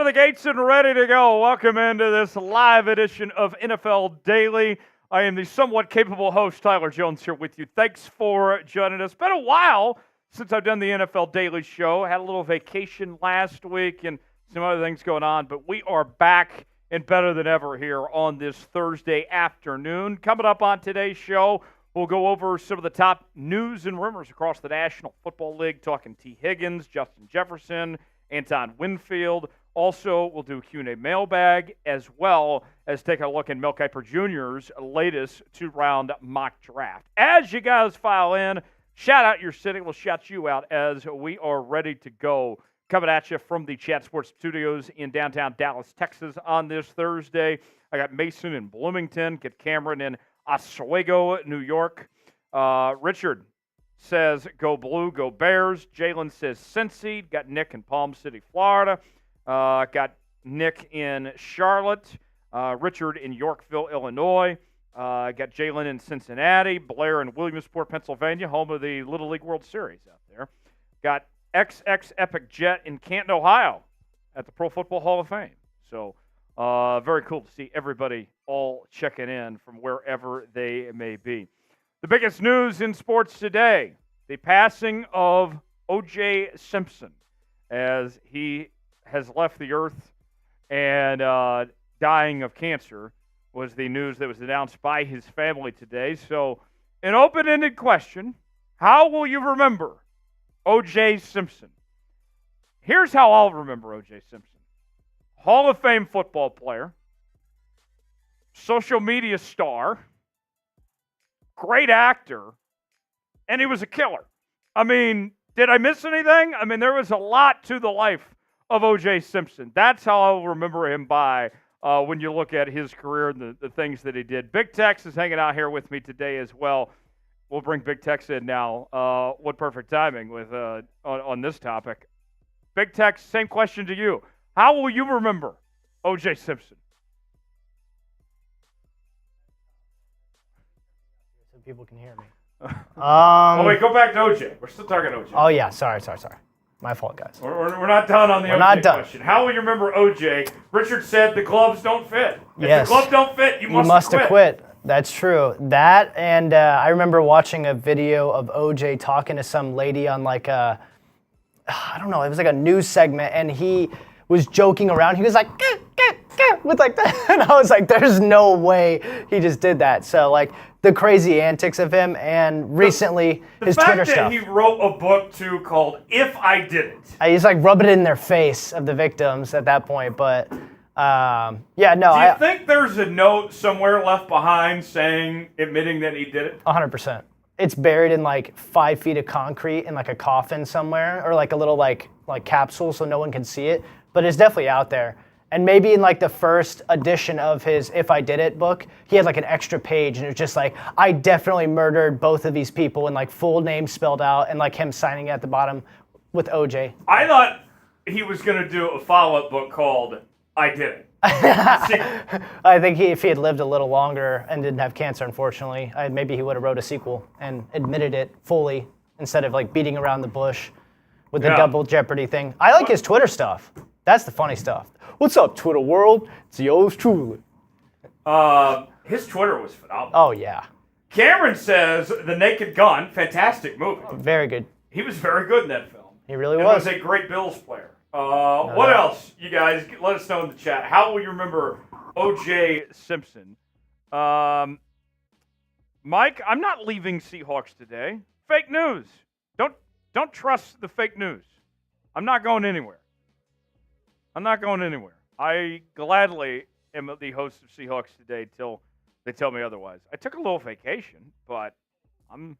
the gates and ready to go. Welcome into this live edition of NFL Daily. I am the somewhat capable host, Tyler Jones, here with you. Thanks for joining us. It's been a while since I've done the NFL Daily show. I had a little vacation last week and some other things going on, but we are back and better than ever here on this Thursday afternoon. Coming up on today's show, we'll go over some of the top news and rumors across the National Football League, talking Tee Higgins, Justin Jefferson, Antoine Winfield. Also, we'll do a Q&A mailbag, as well as take a look at Mel Kiper Jr.'s latest two-round mock draft. As you guys file in, shout out your city. We'll shout you out as we are ready to go. Coming at you from the Chat Sports Studios in downtown Dallas, Texas on this Thursday. I got Mason in Bloomington, get Cameron in Oswego, New York. Richard says, go Blue, go Bears. Jalen says Cincy. Got Nick in Palm City, Florida. Got Nick in Charlotte. Richard in Yorkville, Illinois. Got Jalen in Cincinnati. Blair in Williamsport, Pennsylvania, home of the Little League World Series out there. Got XX Epic Jet in Canton, Ohio at the Pro Football Hall of Fame. So very cool to see everybody all checking in from wherever they may be. The biggest news in sports today, the passing of OJ Simpson, as he has left the earth and dying of cancer, was the news that was announced by his family today. So an open-ended question, how will you remember OJ Simpson? Here's how I'll remember OJ Simpson. Hall of Fame football player, social media star, great actor, and he was a killer. I mean, did I miss anything? I mean, there was a lot to the life of OJ Simpson. That's how I'll remember him by when you look at his career and the things that he did. Big Tex is hanging out here with me today as well. We'll bring Big Tex in now. What perfect timing with on this topic. Big Tex, same question to you. How will you remember OJ Simpson? So people can hear me. Oh, wait, go back to OJ. We're still talking OJ. Oh, yeah. Sorry. My fault, guys. We're not done on the OJ question. How will you remember OJ? Richard said the gloves don't fit. If the gloves don't fit, you must have quit. That's true. That, and I remember watching a video of OJ talking to some lady on like I don't know, it was like a news segment, and he was joking around. He was like, with like that. And I was like, there's no way he just did that. So like the crazy antics of him, and recently his Twitter stuff. The fact that he wrote a book too called If I Didn't. He's like rubbing it in their face of the victims at that point, but yeah, no. Do you think there's a note somewhere left behind admitting that he did it? 100%. It's buried in like 5 feet of concrete in like a coffin somewhere, or like a little like capsule so no one can see it. But it's definitely out there. And maybe in like the first edition of his If I Did It book, he had like an extra page, and it was just like, I definitely murdered both of these people, and like full name spelled out, and like him signing at the bottom with OJ. I thought he was going to do a follow-up book called I Did It. I think if he had lived a little longer and didn't have cancer, unfortunately, maybe he would have wrote a sequel and admitted it fully instead of like beating around the bush with the double jeopardy thing. I like his Twitter stuff. That's the funny stuff. What's up, Twitter world? It's yours truly. His Twitter was phenomenal. Oh, yeah. Cameron says The Naked Gun, fantastic movie. Very good. He was very good in that film. He really was. He was a great Bills player. What else, you guys? Let us know in the chat. How will you remember OJ Simpson? Mike, I'm not leaving Seahawks today. Fake news. Don't trust the fake news. I'm not going anywhere. I gladly am the host of Seahawks today till they tell me otherwise. I took a little vacation, but I'm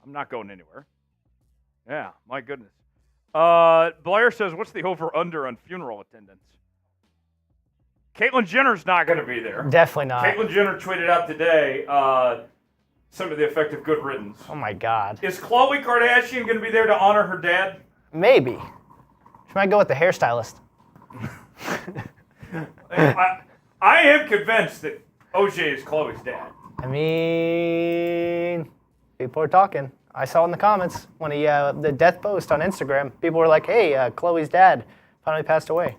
not going anywhere. Yeah, my goodness. Blair says, what's the over-under on funeral attendance? Caitlyn Jenner's not going to be there. Definitely not. Caitlyn Jenner tweeted out today some of the effect of good riddance. Oh, my God. Is Khloe Kardashian going to be there to honor her dad? Maybe. She might go with the hairstylist. I am convinced that OJ is Khloe's dad. I mean, people are talking. I saw in the comments when the death post on Instagram, people were like, hey, Chloe's dad finally passed away.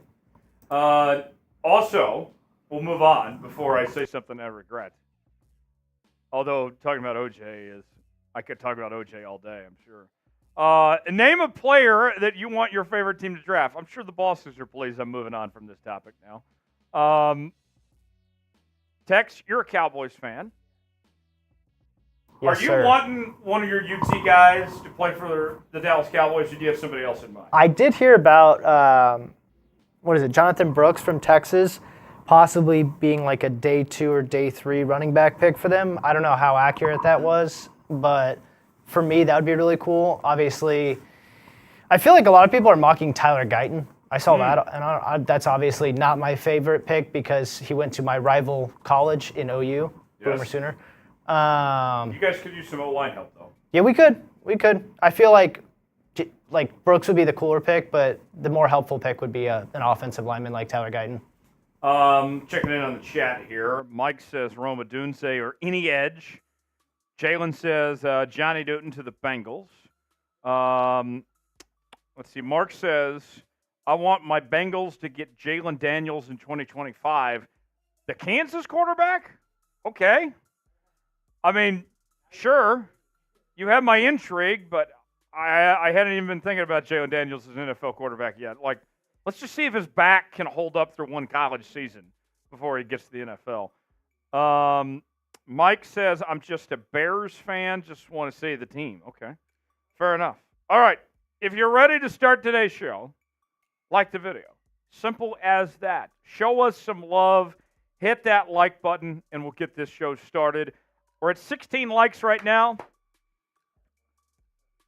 Also, we'll move on before I say something I regret. Although talking about OJ I could talk about OJ all day, I'm sure. Name a player that you want your favorite team to draft. I'm sure the bosses are pleased I'm moving on from this topic now. Tex, you're a Cowboys fan. Yes, Are you sir. wanting one of your UT guys to play for the Dallas Cowboys, or do you have somebody else in mind? I did hear about, Jonathan Brooks from Texas, possibly being like a day 2 or day 3 running back pick for them. I don't know how accurate that was, but for me, that would be really cool. Obviously, I feel like a lot of people are mocking Tyler Guyton. I saw that, and that's obviously not my favorite pick because he went to my rival college in OU, Boomer Sooner. You guys could use some O-line help, though. Yeah, we could. I feel like Brooks would be the cooler pick, but the more helpful pick would be an offensive lineman like Tyler Guyton. Checking in on the chat here. Mike says Roma Dunze or any edge. Jalen says Johnny Newton to the Bengals. Let's see. Mark says, I want my Bengals to get Jalen Daniels in 2025. The Kansas quarterback? Okay. I mean, sure. You have my intrigue, but I hadn't even been thinking about Jalen Daniels as an NFL quarterback yet. Like, let's just see if his back can hold up through one college season before he gets to the NFL. Mike says, I'm just a Bears fan. Just want to see the team. Okay. Fair enough. All right. If you're ready to start today's show, like the video. Simple as that. Show us some love. Hit that like button, and we'll get this show started. We're at 16 likes right now.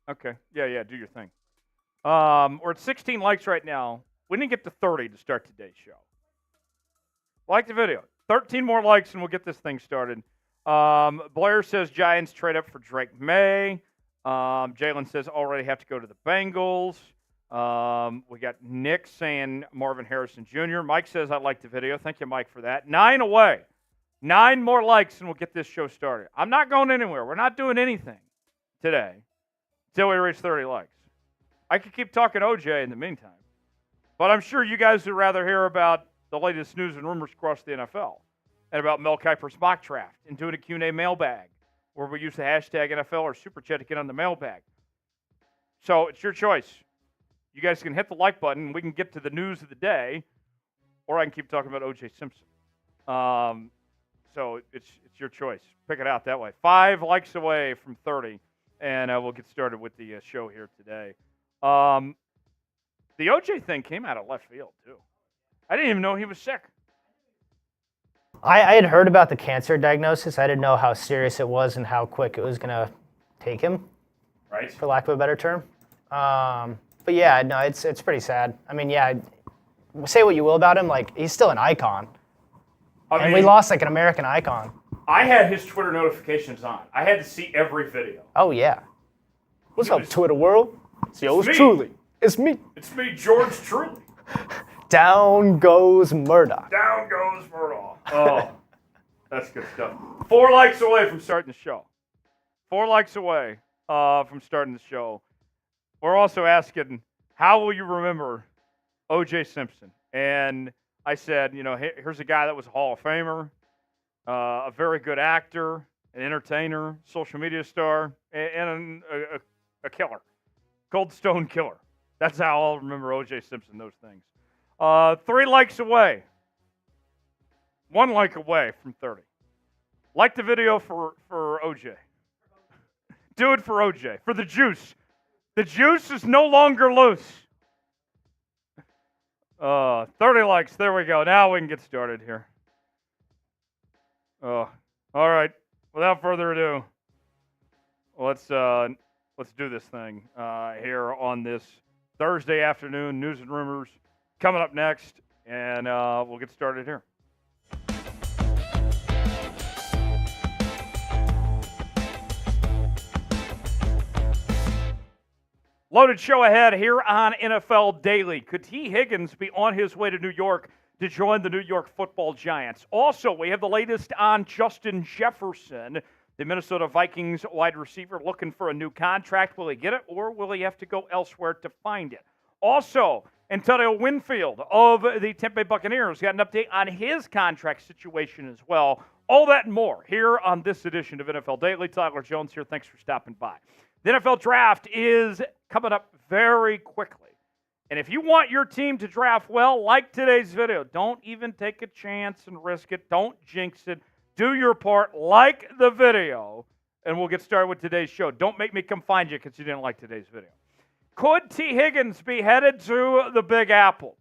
Okay. Yeah, do your thing. We're at 16 likes right now. We didn't get to 30 to start today's show. Like the video. 13 more likes, and we'll get this thing started. Blair says Giants trade up for Drake May. Jalen says already have to go to the Bengals. We got Nick saying Marvin Harrison Jr. Mike says I like the video. Thank you, Mike, for that. 9 away. 9 more likes, and we'll get this show started. I'm not going anywhere. We're not doing anything today until we reach 30 likes. I could keep talking OJ in the meantime, but I'm sure you guys would rather hear about the latest news and rumors across the NFL and about Mel Kiper's mock draft and doing a Q&A mailbag where we use the hashtag NFL or Super Chat to get on the mailbag. So it's your choice. You guys can hit the like button, and we can get to the news of the day, or I can keep talking about OJ Simpson. So it's your choice. Pick it out that way. 5 likes away from 30, and we'll get started with the show here today. The OJ thing came out of left field, too. I didn't even know he was sick. I had heard about the cancer diagnosis. I didn't know how serious it was and how quick it was going to take him, Right. for lack of a better term. But yeah, no, it's pretty sad. I mean, yeah, say what you will about him, like, he's still an icon. And we lost, like, an American icon. I had his Twitter notifications on. I had to see every video. Oh, yeah. What's up, Twitter world? It's yours me. truly. It's me. It's me, George Truly. Down goes Murdoch. Down goes Murdoch. Oh, that's good stuff. 4 likes away from starting the show. 4 likes away from starting the show. We're also asking, how will you remember OJ Simpson? And I said, here's a guy that was a Hall of Famer, a very good actor, an entertainer, social media star, and a killer. Cold Stone Killer. That's how I'll remember OJ Simpson, those things. 3 likes away. 1 like away from 30. Like the video for OJ. Do it for OJ. For the juice. The juice is no longer loose. 30 likes. There we go. Now we can get started here. All right. Without further ado, let's do this thing here on this Thursday afternoon. News and rumors coming up next, and we'll get started here. Loaded show ahead here on NFL Daily. Could Tee Higgins be on his way to New York to join the New York Football Giants? Also, we have the latest on Justin Jefferson, the Minnesota Vikings wide receiver, looking for a new contract. Will he get it, or will he have to go elsewhere to find it? Also, Antoine Winfield of the Tampa Bay Buccaneers got an update on his contract situation as well. All that and more here on this edition of NFL Daily. Tyler Jones here. Thanks for stopping by. The NFL Draft is coming up very quickly. And if you want your team to draft well, like today's video, don't even take a chance and risk it. Don't jinx it. Do your part, like the video, and we'll get started with today's show. Don't make me come find you because you didn't like today's video. Could Tee Higgins be headed to the Big Apple?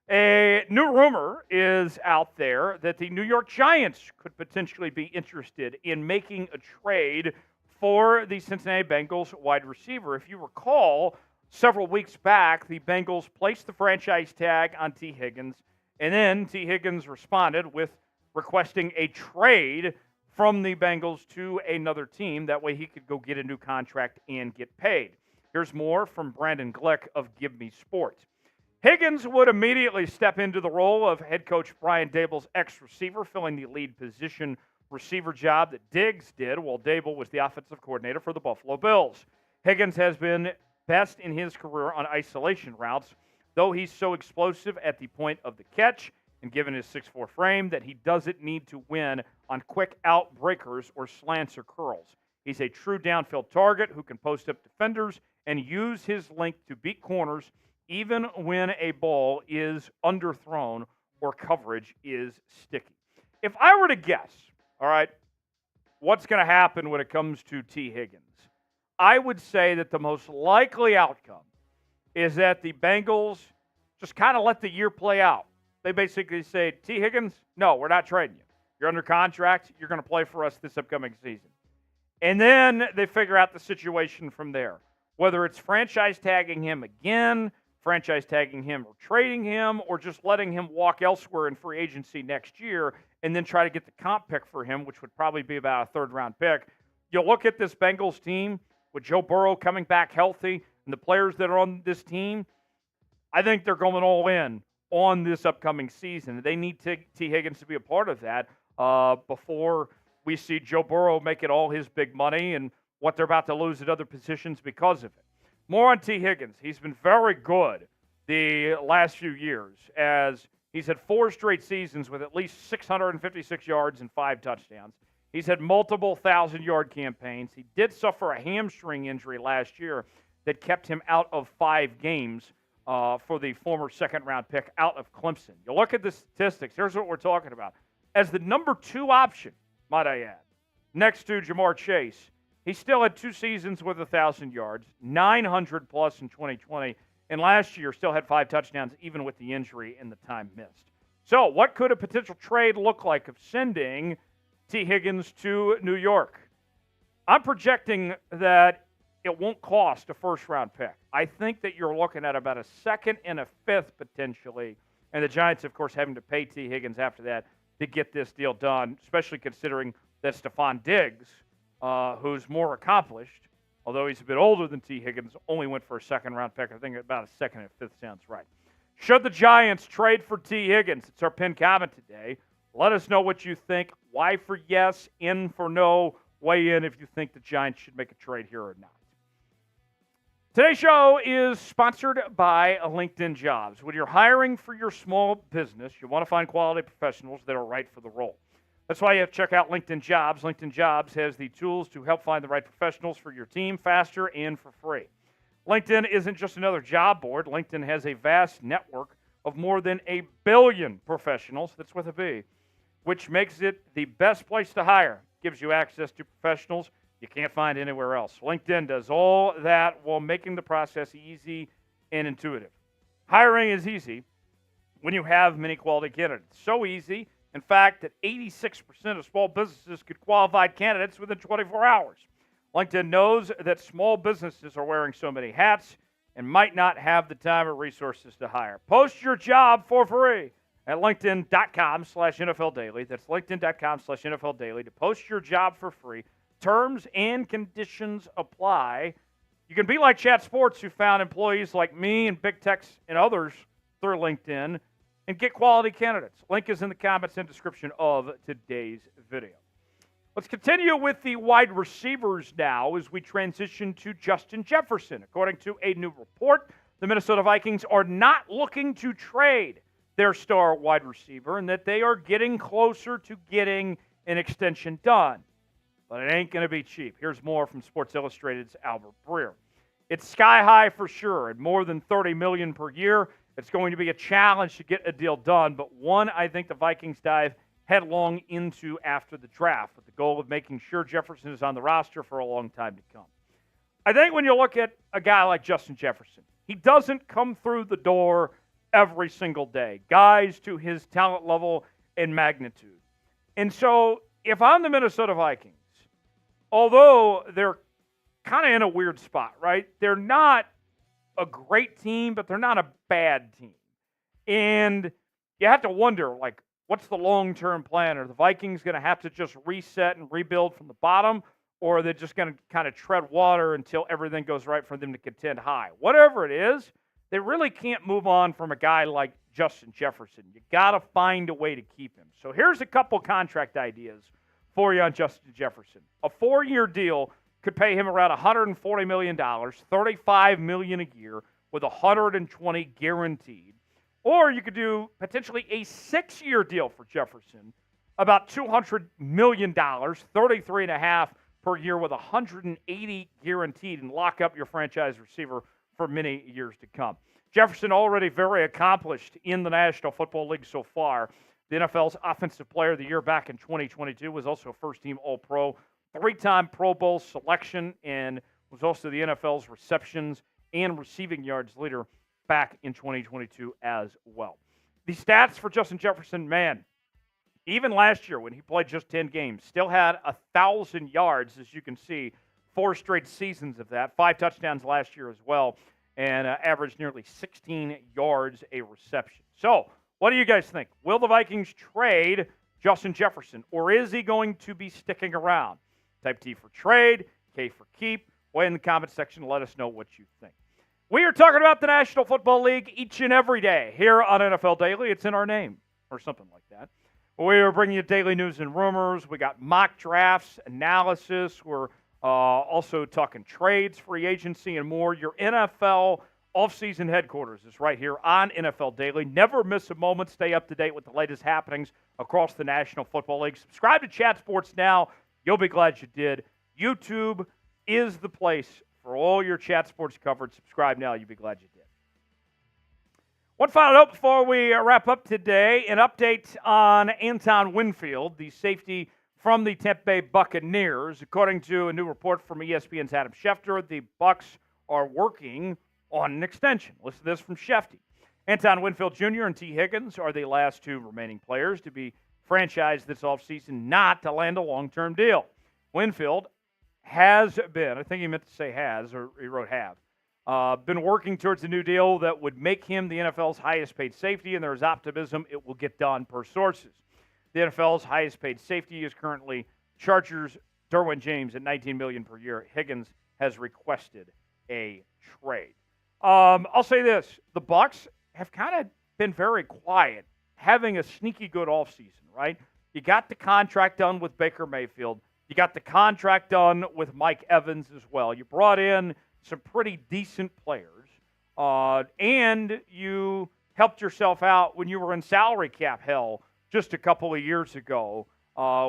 A new rumor is out there that the New York Giants could potentially be interested in making a trade for the Cincinnati Bengals wide receiver. If you recall, several weeks back, the Bengals placed the franchise tag on Tee Higgins, and then Tee Higgins responded with requesting a trade from the Bengals to another team. That way he could go get a new contract and get paid. Here's more from Brandon Glick of Give Me Sports. Higgins would immediately step into the role of head coach Brian Dable's ex-receiver, filling the lead position receiver job that Diggs did while Dable was the offensive coordinator for the Buffalo Bills. Higgins has been best in his career on isolation routes, though he's so explosive at the point of the catch and given his 6'4" frame that he doesn't need to win on quick out breakers or slants or curls. He's a true downfield target who can post up defenders and use his length to beat corners even when a ball is underthrown or coverage is sticky. If I were to guess, all right, what's going to happen when it comes to Tee Higgins, I would say that the most likely outcome is that the Bengals just kind of let the year play out. They basically say, Tee Higgins, no, we're not trading you. You're under contract. You're going to play for us this upcoming season. And then they figure out the situation from there. Whether it's franchise tagging him again, franchise tagging him or trading him, or just letting him walk elsewhere in free agency next year and then try to get the comp pick for him, which would probably be about a third-round pick. You look at this Bengals team with Joe Burrow coming back healthy and the players that are on this team, I think they're going all in on this upcoming season. They need Tee Higgins to be a part of that before we see Joe Burrow making all his big money and what they're about to lose at other positions because of it. More on Tee Higgins. He's been very good the last few years as he's had 4 straight seasons with at least 656 yards and 5 touchdowns. He's had multiple 1,000-yard campaigns. He did suffer a hamstring injury last year that kept him out of 5 games for the former second-round pick out of Clemson. You look at the statistics. Here's what we're talking about. As the number 2 option, might I add, next to Jamar Chase, he still had 2 seasons with 1,000 yards, 900 plus in 2020, and last year still had 5 touchdowns even with the injury and the time missed. So what could a potential trade look like of sending Tee Higgins to New York? I'm projecting that it won't cost a first-round pick. I think that you're looking at about a 2nd and a 5th potentially, and the Giants, of course, having to pay Tee Higgins after that to get this deal done, especially considering that Stephon Diggs, who's more accomplished, although he's a bit older than Tee Higgins, only went for a 2nd-round pick. I think about a 2nd and 5th sounds right. Should the Giants trade for Tee Higgins? It's our pinned comment today. Let us know what you think. Y for yes, N for no. Weigh in if you think the Giants should make a trade here or not. Today's show is sponsored by LinkedIn Jobs. When you're hiring for your small business, you want to find quality professionals that are right for the role. That's why you have to check out LinkedIn Jobs. LinkedIn Jobs has the tools to help find the right professionals for your team faster and for free. LinkedIn isn't just another job board. LinkedIn has a vast network of more than 1 billion professionals, that's with a B, which makes it the best place to hire. Gives you access to professionals you can't find anywhere else. LinkedIn does all that while making the process easy and intuitive. Hiring is easy when you have many quality candidates. So easy, in fact, that 86% of small businesses could qualify candidates within 24 hours. LinkedIn knows that small businesses are wearing so many hats and might not have the time or resources to hire. Post your job for free at linkedin.com/NFL Daily. That's linkedin.com/NFL Daily to post your job for free. Terms and conditions apply. You can be like Chat Sports, who found employees like me and Big Techs and others through LinkedIn and get quality candidates. Link is in the comments and description of today's video. Let's continue with the wide receivers now as we transition to Justin Jefferson. According to a new report, the Minnesota Vikings are not looking to trade their star wide receiver and that they are getting closer to getting an extension done. But it ain't going to be cheap. Here's more from Sports Illustrated's Albert Breer. It's sky high for sure. At more than $30 million per year, it's going to be a challenge to get a deal done, but one I think the Vikings dive headlong into after the draft with the goal of making sure Jefferson is on the roster for a long time to come. I think when you look at a guy like Justin Jefferson, he doesn't come through the door every single day. Guys to his talent level and magnitude. And so if I'm the Minnesota Vikings, although they're kind of in a weird spot, right? They're not a great team, but they're not a bad team. And you have to wonder, like, what's the long-term plan? Are the Vikings going to have to just reset and rebuild from the bottom, or are they just going to kind of tread water until everything goes right for them to contend high? Whatever it is, they really can't move on from a guy like Justin Jefferson. You got to find a way to keep him. So here's a couple contract ideas for you on Justin Jefferson. A 4-year deal could pay him around $140 million, $35 million a year, with $120 guaranteed. Or you could do potentially a 6-year deal for Jefferson, about $200 million, $33.5 per year with $180 guaranteed, and lock up your franchise receiver for many years to come. Jefferson already very accomplished in the National Football League so far. The NFL's Offensive Player of the Year back in 2022, was also first-team All-Pro, 3-time Pro Bowl selection, and was also the NFL's receptions and receiving yards leader back in 2022 as well. The stats for Justin Jefferson, man, even last year when he played just 10 games, still had 1,000 yards, as you can see, 4 straight seasons of that, 5 touchdowns last year as well, and averaged nearly 16 yards a reception. So, what do you guys think? Will the Vikings trade Justin Jefferson, or is he going to be sticking around? Type T for trade, K for keep. Weigh in the comment section and let us know what you think. We are talking about the National Football League each and every day here on NFL Daily. It's in our name, or something like that. We are bringing you daily news and rumors. We got mock drafts, analysis. We're also talking trades, free agency, and more. Your NFL offseason headquarters is right here on NFL Daily. Never miss a moment. Stay up to date with the latest happenings across the National Football League. Subscribe to Chat Sports now. You'll be glad you did. YouTube is the place for all your Chat Sports coverage. Subscribe now. You'll be glad you did. One final note before we wrap up today, an update on Antoine Winfield, the safety from the Tampa Bay Buccaneers. According to a new report from ESPN's Adam Schefter, the Bucs are working on an extension. Listen to this from Shefty. Antoine Winfield Jr. and Tee Higgins are the last 2 remaining players to be franchised this offseason, not to land a long-term deal. Winfield has been, I think he meant to say has, or he wrote have, been working towards a new deal that would make him the NFL's highest-paid safety, and there is optimism it will get done per sources. The NFL's highest-paid safety is currently Chargers' Derwin James at $19 million per year. Higgins has requested a trade. I'll say this. The Bucs have kind of been very quiet, having a sneaky good offseason, right? You got the contract done with Baker Mayfield. You got the contract done with Mike Evans as well. You brought in some pretty decent players, and you helped yourself out when you were in salary cap hell just a couple of years ago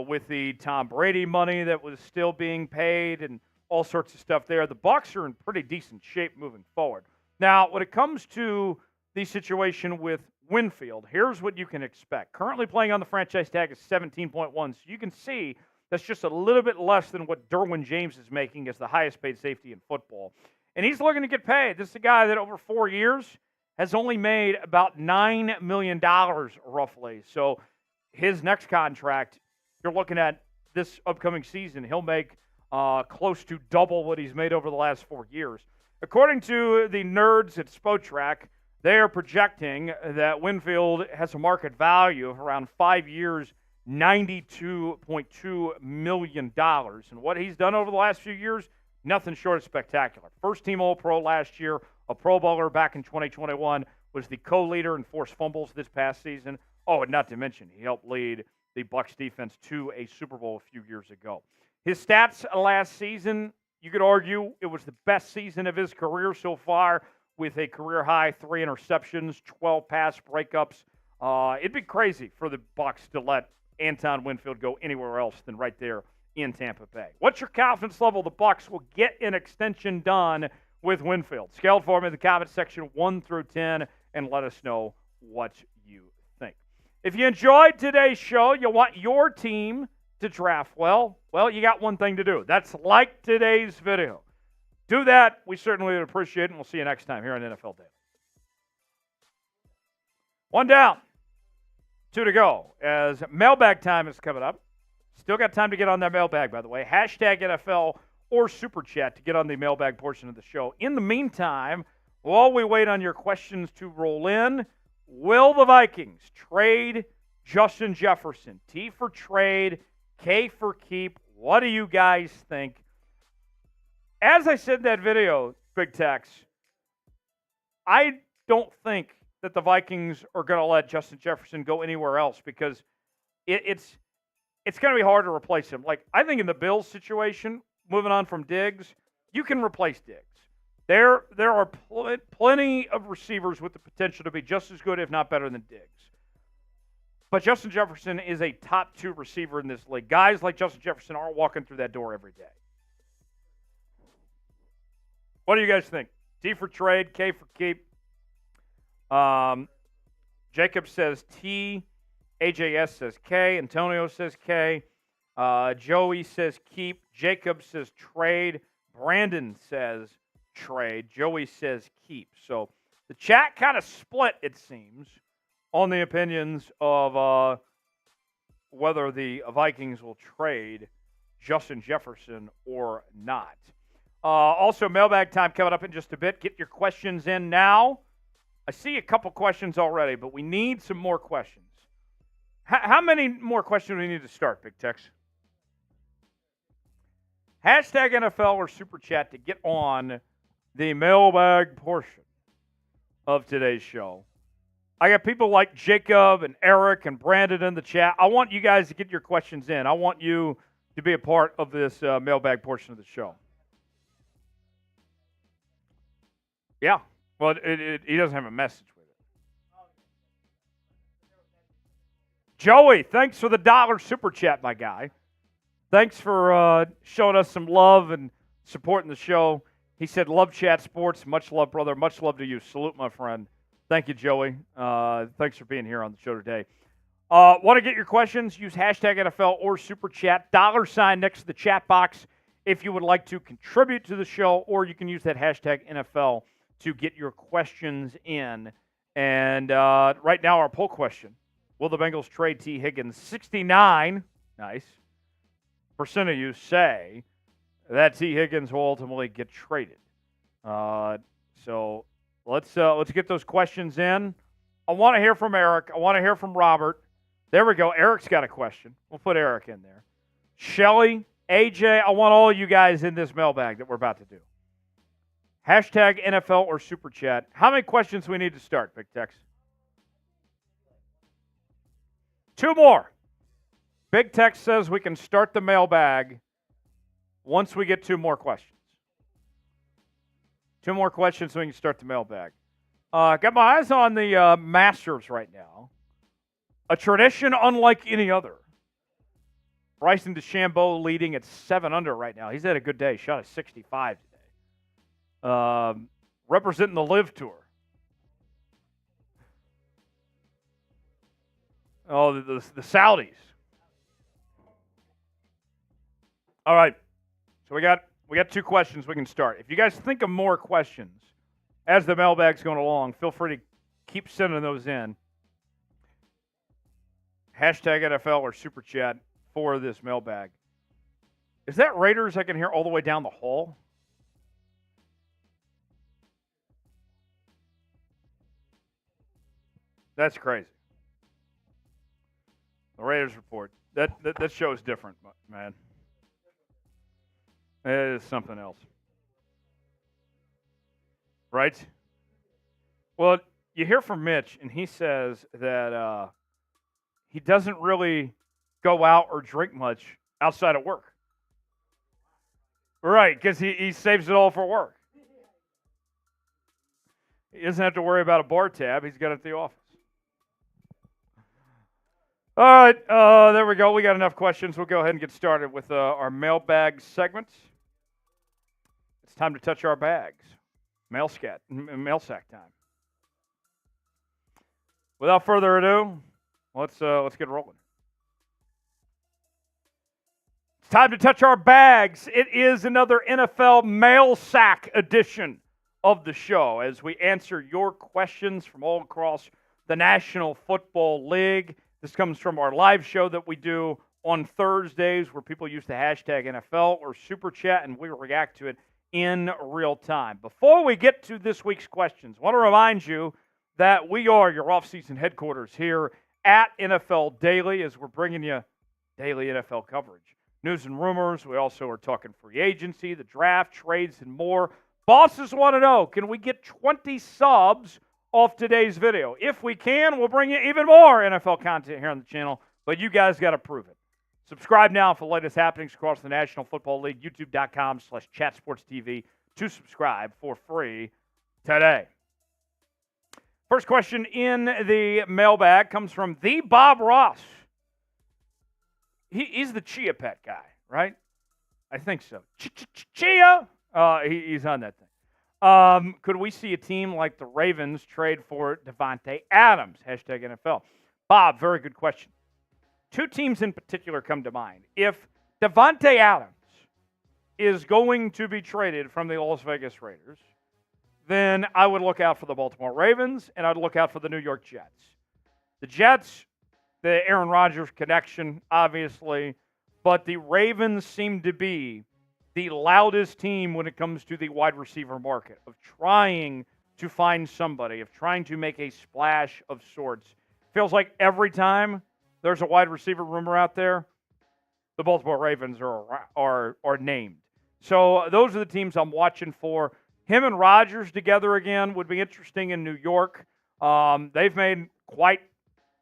with the Tom Brady money that was still being paid and all sorts of stuff there. The Bucs are in pretty decent shape moving forward. Now, when it comes to the situation with Winfield, here's what you can expect. Currently playing on the franchise tag is 17.1, so you can see that's just a little bit less than what Derwin James is making as the highest paid safety in football. And he's looking to get paid. This is a guy that over 4 years has only made about $9 million roughly. So his next contract, you're looking at this upcoming season, he'll make close to double what he's made over the last 4 years. According to the nerds at Spotrac, they are projecting that Winfield has a market value of around 5 years, $92.2 million. And what he's done over the last few years, nothing short of spectacular. First team All-Pro last year, a Pro Bowler back in 2021, was the co-leader in forced fumbles this past season. Oh, and not to mention, he helped lead the Bucs defense to a Super Bowl a few years ago. His stats last season, you could argue it was the best season of his career so far. with a career-high 3 interceptions, 12 pass breakups. It'd be crazy for the Bucs to let Antoine Winfield go anywhere else than right there in Tampa Bay. What's your confidence level the Bucs will get an extension done with Winfield? Scale for me in the comment section 1 through 10 and let us know what you think. If you enjoyed today's show, you want your team to draft well, you got one thing to do. That's like today's video. Do that. We certainly would appreciate it, and we'll see you next time here on NFL Daily. 1 down, 2 to go, as mailbag time is coming up. Still got time to get on that mailbag, by the way. Hashtag NFL or Super Chat to get on the mailbag portion of the show. In the meantime, while we wait on your questions to roll in, will the Vikings trade Justin Jefferson? T for trade, K for keep. What do you guys think? As I said in that video, Big Tex, I don't think that the Vikings are going to let Justin Jefferson go anywhere else because it's going to be hard to replace him. Like, I think in the Bills situation, moving on from Diggs, you can replace Diggs. There are plenty of receivers with the potential to be just as good, if not better, than Diggs. But Justin Jefferson is a top 2 receiver in this league. Guys like Justin Jefferson aren't walking through that door every day. What do you guys think? T for trade, K for keep. Jacob says T. AJS says K. Antonio says K. Joey says keep. Jacob says trade. Brandon says trade. Joey says keep. So the chat kind of split, it seems, on the opinions of whether the Vikings will trade Justin Jefferson or not. Also, mailbag time coming up in just a bit. Get your questions in now. I see a couple questions already, but we need some more questions. How many more questions do we need to start, Big Tex? Hashtag NFL or Super Chat to get on the mailbag portion of today's show. I got people like Jacob and Eric and Brandon in the chat. I want you guys to get your questions in. I want you to be a part of this mailbag portion of the show. Yeah. Well, he doesn't have a message with it. Joey, thanks for the $1 Super Chat, my guy. Thanks for showing us some love and supporting the show. He said, love chat sports. Much love, brother. Much love to you. Salute, my friend. Thank you, Joey. Thanks for being here on the show today. Want to get your questions? Use hashtag NFL or Super Chat. $sign next to the chat box if you would like to contribute to the show, or you can use that hashtag NFL to get your questions in. And right now, our poll question: will the Bengals trade Tee Higgins? 69%, nice, of you say that Tee Higgins will ultimately get traded. So let's get those questions in. I want to hear from Eric. I want to hear from Robert. There we go. Eric's got a question. We'll put Eric in there. Shelly, AJ, I want all you guys in this mailbag that we're about to do. Hashtag NFL or Super Chat. How many questions do we need to start, Big Tex? 2 more. Big Tex says we can start the mailbag once we get 2 more questions. 2 more questions so we can start the mailbag. Got my eyes on the Masters right now. A tradition unlike any other. Bryson DeChambeau leading at 7 under right now. He's had a good day. Shot a 65 today. Representing the Live Tour. Oh, the Saudis. All right. So we got 2 questions we can start. If you guys think of more questions as the mailbag's going along, feel free to keep sending those in. Hashtag NFL or Super Chat for this mailbag. Is that Raiders I can hear all the way down the hall? That's crazy. The Raiders report. That show is different, man. It is something else. Right? Well, you hear from Mitch, and he says that he doesn't really go out or drink much outside of work. Right, because he saves it all for work. He doesn't have to worry about a bar tab. He's got it at the office. All right, there we go. We got enough questions. We'll go ahead and get started with our mailbag segment. It's time to touch our bags. Mail sack time. Without further ado, let's get rolling. It's time to touch our bags. It is another NFL mail sack edition of the show as we answer your questions from all across the National Football League. This comes from our live show that we do on Thursdays where people use the hashtag NFL or Super Chat and we react to it in real time. Before we get to this week's questions, I want to remind you that we are your off-season headquarters here at NFL Daily as we're bringing you daily NFL coverage. News and rumors. We also are talking free agency, the draft, trades, and more. Bosses want to know, can we get 20 subs off today's video? If we can, we'll bring you even more NFL content here on the channel, but you guys got to prove it. Subscribe now for the latest happenings across the National Football League, youtube.com/chatsportstv to subscribe for free today. First question in the mailbag comes from the Bob Ross. He's the Chia Pet guy, right? I think so. Chia! He's on that thing. Could we see a team like the Ravens trade for Davante Adams? Hashtag NFL. Bob, very good question. Two teams in particular come to mind. If Davante Adams is going to be traded from the Las Vegas Raiders, then I would look out for the Baltimore Ravens, and I'd look out for the New York Jets. The Jets, the Aaron Rodgers connection, obviously, but the Ravens seem to be the loudest team when it comes to the wide receiver market, of trying to find somebody, of trying to make a splash of sorts. Feels like every time there's a wide receiver rumor out there, the Baltimore Ravens are named. So those are the teams I'm watching for. Him and Rodgers together again would be interesting in New York. They've made quite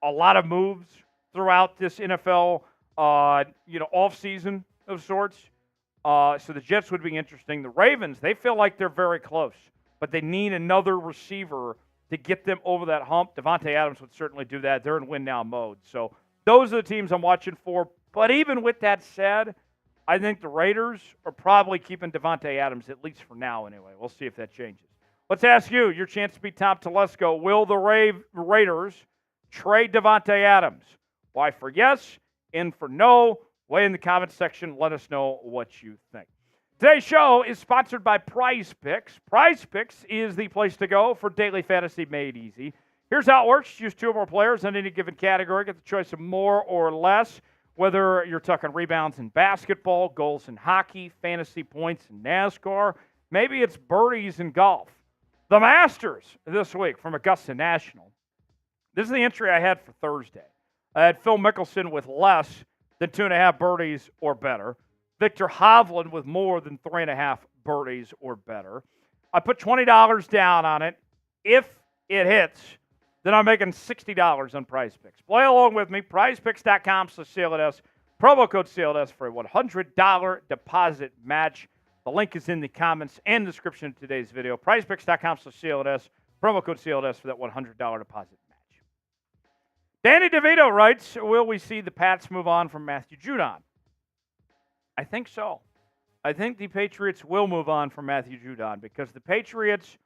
a lot of moves throughout this NFL, offseason of sorts. So the Jets would be interesting. The Ravens, they feel like they're very close, but they need another receiver to get them over that hump. Davante Adams would certainly do that. They're in win-now mode. So those are the teams I'm watching for. But even with that said, I think the Raiders are probably keeping Davante Adams, at least for now anyway. We'll see if that changes. Let's ask you, your chance to be Tom Telesco. Will the Raiders trade Davante Adams? Why for yes and for no? Weigh in the comments section. Let us know what you think. Today's show is sponsored by Prize Picks. Prize Picks is the place to go for daily fantasy made easy. Here's how it works. Choose two or more players in any given category. Get the choice of more or less. Whether you're talking rebounds in basketball, goals in hockey, fantasy points in NASCAR, maybe it's birdies in golf. The Masters this week from Augusta National. This is the entry I had for Thursday. I had Phil Mickelson with less than 2.5 birdies or better. Victor Hovland with more than 3.5 birdies or better. I put $20 down on it. If it hits, then I'm making $60 on Prize Picks. Play along with me. PrizePicks.com/CLNS. Promo code CLNS for a $100 deposit match. The link is in the comments and description of today's video. PrizePicks.com/CLNS. Promo code CLNS for that $100 deposit match. Danny DeVito writes, will we see the Pats move on from Matthew Judon? I think so. I think the Patriots will move on from Matthew Judon because the Patriots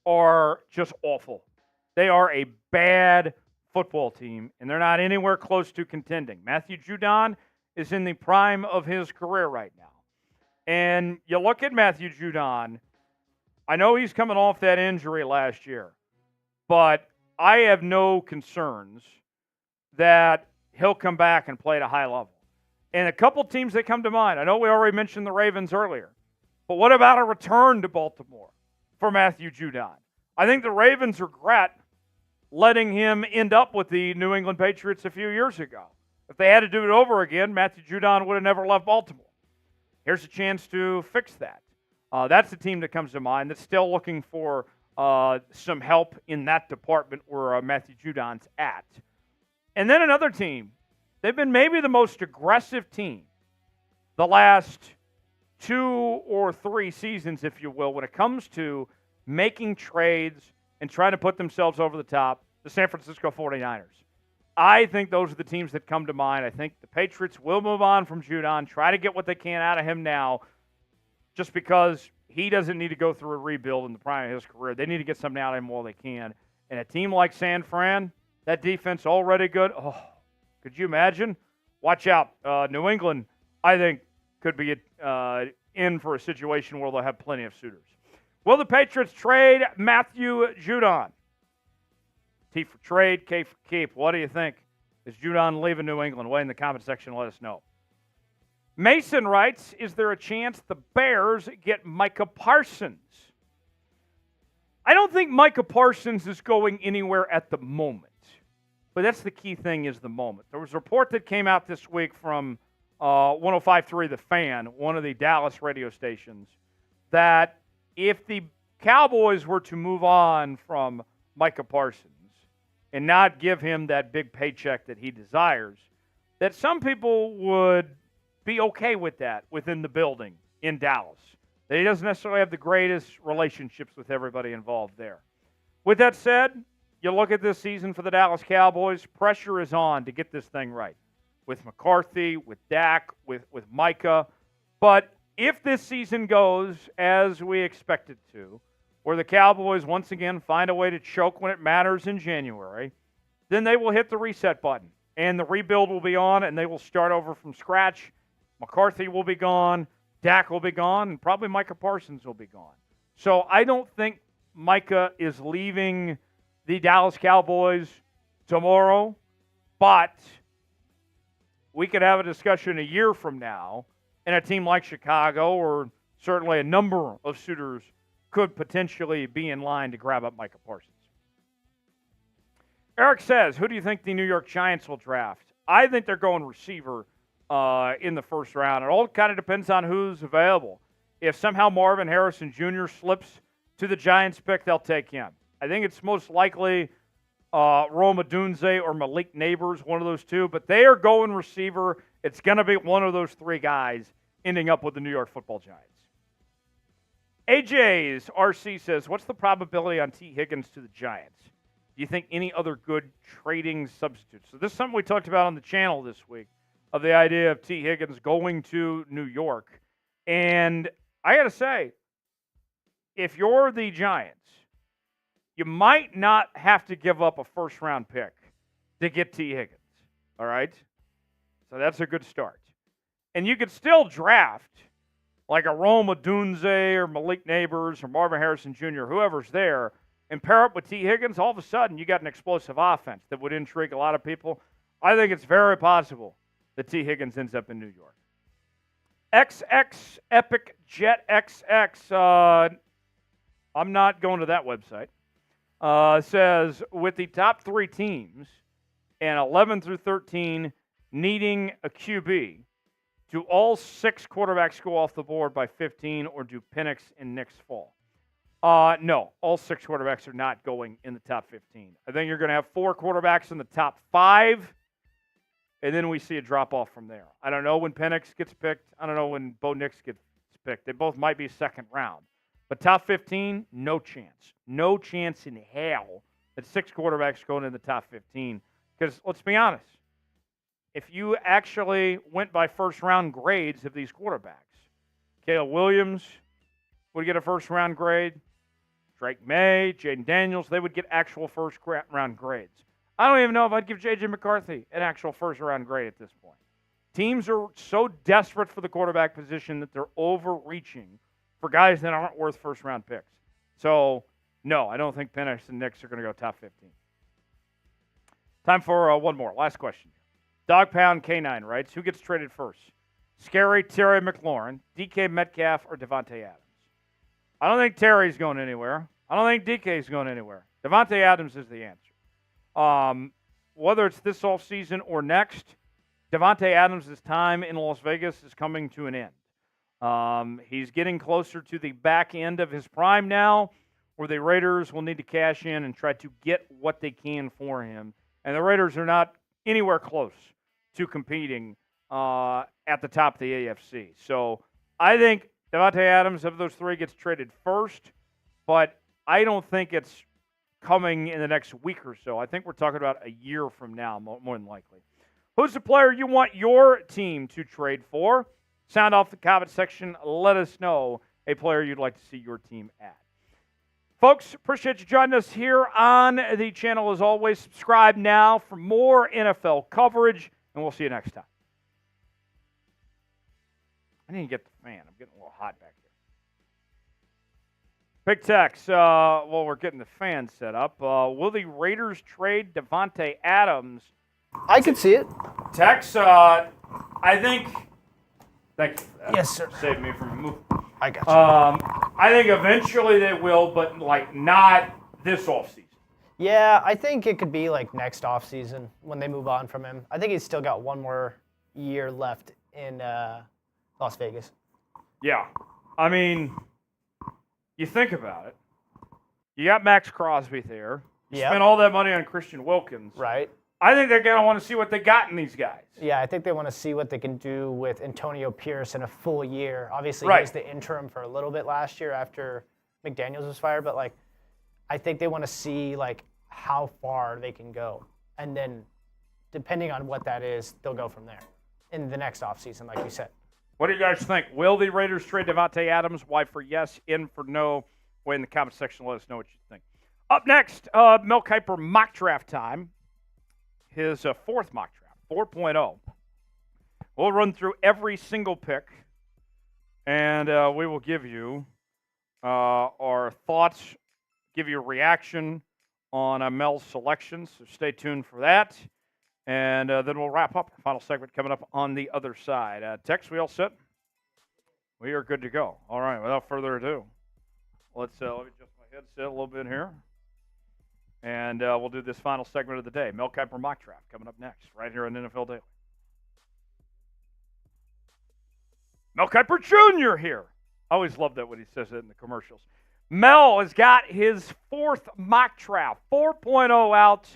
are just awful. They are a bad football team, and they're not anywhere close to contending. Matthew Judon is in the prime of his career right now. And you look at Matthew Judon, I know he's coming off that injury last year, but I have no concerns that he'll come back and play at a high level. And a couple teams that come to mind, I know we already mentioned the Ravens earlier, but what about a return to Baltimore for Matthew Judon? I think the Ravens regret letting him end up with the New England Patriots a few years ago. If they had to do it over again, Matthew Judon would have never left Baltimore. Here's a chance to fix that. That's the team that comes to mind that's still looking for some help in that department where Matthew Judon's at. And then another team. They've been maybe the most aggressive team the last 2 or 3 seasons, if you will, when it comes to making trades and trying to put themselves over the top, the San Francisco 49ers. I think those are the teams that come to mind. I think the Patriots will move on from Judon, try to get what they can out of him now, just because he doesn't need to go through a rebuild in the prime of his career. They need to get something out of him while they can. And a team like San Fran, that defense already good. Oh, could you imagine? Watch out. New England, I think, could be in for a situation where they'll have plenty of suitors. Will the Patriots trade Matthew Judon? T for trade, K for keep. What do you think? Is Judon leaving New England? Weigh in the comment section. Let us know. Mason writes, is there a chance the Bears get Micah Parsons? I don't think Micah Parsons is going anywhere at the moment. But that's the key thing, is the moment. There was a report that came out this week from 105.3 The Fan, one of the Dallas radio stations, that if the Cowboys were to move on from Micah Parsons and not give him that big paycheck that he desires, that some people would be okay with that within the building in Dallas. That he doesn't necessarily have the greatest relationships with everybody involved there. With that said, you look at this season for the Dallas Cowboys, pressure is on to get this thing right. With McCarthy, with Dak, with Micah. But if this season goes as we expect it to, where the Cowboys once again find a way to choke when it matters in January, then they will hit the reset button. And the rebuild will be on, and they will start over from scratch. McCarthy will be gone, Dak will be gone, and probably Micah Parsons will be gone. So I don't think Micah is leaving the Dallas Cowboys tomorrow, but we could have a discussion a year from now, and a team like Chicago, or certainly a number of suitors, could potentially be in line to grab up Micah Parsons. Eric says, who do you think the New York Giants will draft? I think they're going receiver in the first round. It all kind of depends on who's available. If somehow Marvin Harrison Jr. slips to the Giants pick, they'll take him. I think it's most likely Rome Odunze or Malik Neighbors, one of those two, but they are going receiver. It's going to be one of those three guys ending up with the New York Football Giants. AJ's RC says, what's the probability on Tee Higgins to the Giants? Do you think any other good trading substitutes? So this is something we talked about on the channel this week, of the idea of Tee Higgins going to New York. And I got to say, if you're the Giants, you might not have to give up a first-round pick to get Tee Higgins, all right? So that's a good start. And you could still draft like a Rome Odunze or Malik Neighbors or Marvin Harrison Jr., whoever's there, and pair up with Tee Higgins. All of a sudden, you got an explosive offense that would intrigue a lot of people. I think it's very possible that Tee Higgins ends up in New York. XX Epic Jet XX, I'm not going to that website, says, with the top three teams and 11 through 13 needing a QB, do all six quarterbacks go off the board by 15, or do Penix and Nix fall? No, all six quarterbacks are not going in the top 15. I think you're going to have four quarterbacks in the top 5, and then we see a drop-off from there. I don't know when Penix gets picked. I don't know when Bo Nix gets picked. They both might be second round. But top 15, no chance. No chance in hell that 6 quarterbacks going in the top 15. Because let's be honest, if you actually went by first-round grades of these quarterbacks, Caleb Williams would get a first-round grade. Drake May, Jaden Daniels, they would get actual first-round grades. I don't even know if I'd give J.J. McCarthy an actual first-round grade at this point. Teams are so desperate for the quarterback position that they're overreaching for guys that aren't worth first-round picks. So, no, I don't think Penix and Nix are going to go top 15. Time for one more. Last question. Dog Pound K9 writes, who gets traded first? Scary Terry McLaurin, DK Metcalf, or Devontae Adams? I don't think Terry's going anywhere. I don't think DK's going anywhere. Devontae Adams is the answer. Whether it's this offseason or next, Devontae Adams' time in Las Vegas is coming to an end. He's getting closer to the back end of his prime now, where the Raiders will need to cash in and try to get what they can for him. And the Raiders are not anywhere close to competing at the top of the AFC. So I think Devontae Adams, of those three, gets traded first, but I don't think it's coming in the next week or so. I think we're talking about a year from now, more than likely. Who's the player you want your team to trade for? Sound off the comment section. Let us know a player you'd like to see your team at. Folks, appreciate you joining us here on the channel. As always, subscribe now for more NFL coverage, and we'll see you next time. I need to get the fan. I'm getting a little hot back here. Big text. We're getting the fan set up. Will the Raiders trade Davante Adams? I could see it. Tex, I think. Thank you for that. Yes, sir. Saved me from moving. I got you. I think eventually they will, but not this offseason. Yeah, I think it could be next offseason when they move on from him. I think he's still got one more year left in Las Vegas. Yeah. I mean, you think about it. You got Max Crosby there. You spent all that money on Christian Wilkins. Right. I think they're going to want to see what they got in these guys. Yeah, I think they want to see what they can do with Antonio Pierce in a full year. Obviously, he was the interim for a little bit last year after McDaniels was fired, but I think they want to see how far they can go. And then depending on what that is, they'll go from there in the next offseason, like you said. What do you guys think? Will the Raiders trade Davante Adams? Y for yes, N for no. Way in the comment section. Let us know what you think. Up next, Mel Kiper Mock Draft time. His fourth mock draft, 4.0. We'll run through every single pick, and we will give you our thoughts, give you a reaction on Mel's selections. So stay tuned for that, and then we'll wrap up. Final segment coming up on the other side. Tex, we all set? We are good to go. All right, without further ado, let me adjust my headset a little bit here. And we'll do this final segment of the day. Mel Kiper Mock Draft coming up next, right here on NFL Daily. Mel Kiper Jr. here. I always love that when he says it in the commercials. Mel has got his fourth mock draft, 4.0 out.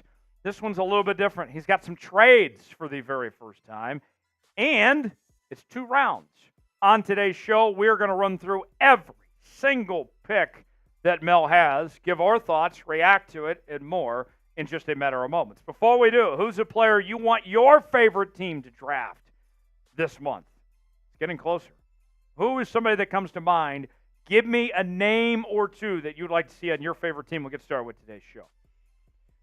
This one's a little bit different. He's got some trades for the very first time, and it's 2 rounds. On today's show, we're going to run through every single pick that Mel has, give our thoughts, react to it, and more in just a matter of moments. Before we do, who's a player you want your favorite team to draft this month? It's getting closer. Who is somebody that comes to mind? Give me a name or two that you'd like to see on your favorite team. We'll get started with today's show.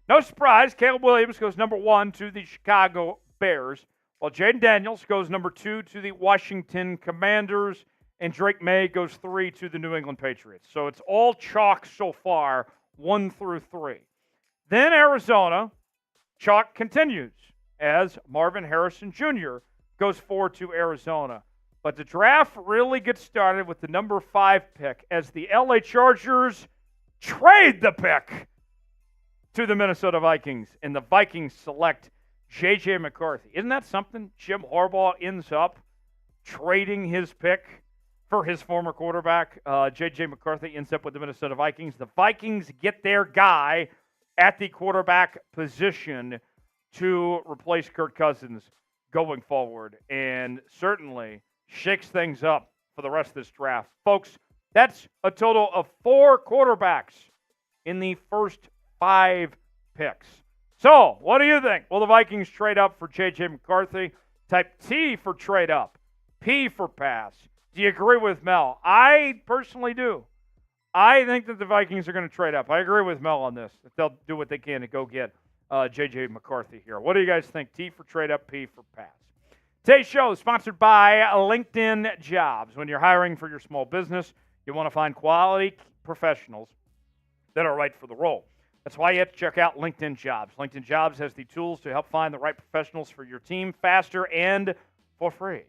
No surprise, Caleb Williams goes number 1 to the Chicago Bears, while Jaden Daniels goes number 2 to the Washington Commanders, and Drake May goes 3 to the New England Patriots. So it's all chalk so far, 1 through 3. Then Arizona, chalk continues as Marvin Harrison Jr. goes 4 to Arizona. But the draft really gets started with the number 5 pick as the LA Chargers trade the pick to the Minnesota Vikings, and the Vikings select J.J. McCarthy. Isn't that something? Jim Harbaugh ends up trading his pick for his former quarterback. J.J. McCarthy ends up with the Minnesota Vikings. The Vikings get their guy at the quarterback position to replace Kirk Cousins going forward, and certainly shakes things up for the rest of this draft. Folks, that's a total of 4 quarterbacks in the first 5 picks. So, what do you think? Will the Vikings trade up for J.J. McCarthy? Type T for trade up, P for pass. Do you agree with Mel? I personally do. I think that the Vikings are going to trade up. I agree with Mel on this. That they'll do what they can to go get J.J. McCarthy here. What do you guys think? T for trade up, P for pass. Today's show is sponsored by LinkedIn Jobs. When you're hiring for your small business, you want to find quality professionals that are right for the role. That's why you have to check out LinkedIn Jobs. LinkedIn Jobs has the tools to help find the right professionals for your team faster and for free.